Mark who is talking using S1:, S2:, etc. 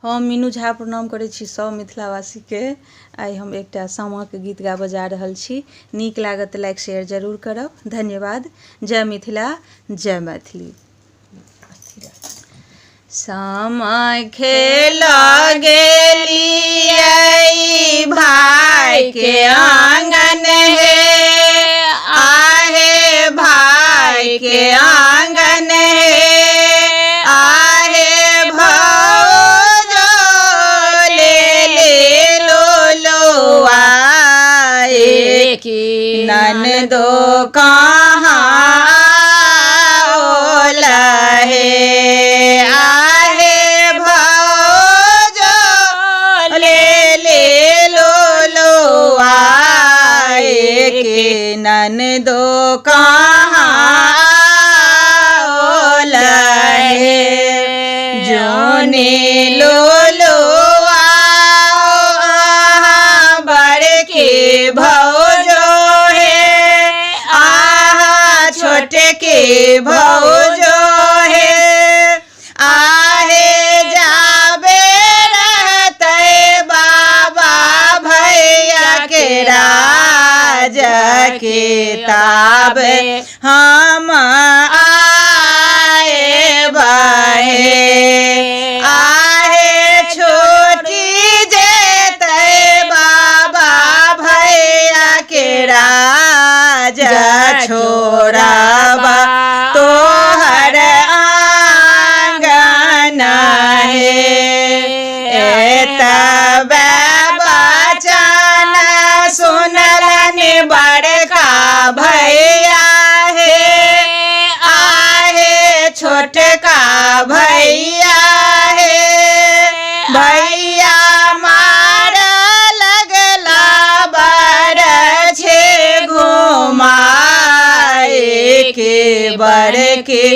S1: हम मीनू झा प्रणाम करै छी सब मिथिलावासी के। आइ हम एकटा सामा के गीत गाबऽ जा रहल छी। नीक लागत तऽ लाइक शेयर जरूर करब। धन्यवाद। जय मिथिला, जय मैथिली। सामा खेलऽ गेलियै भाई के आंगन हे, आहे भाई के आंगन हे, आहे भौजो ले लो आए की ननदो कहाँ लहे, ननदो कहाँ लहे, जोने लो बड़के भौजो है, आहा छोटे के भौजो है, आहे जाबे रहते बाबा भैया के राज के ताब हम आए बहे, आहे छोटी जेते बाबा भैया के राज छोड़बा तोहर आंगन है, तबे बचन सुनलन बड़का भैया है, आहे छोटका भैया है, भैया मार लगला बड़ छे घुमाए के बड़के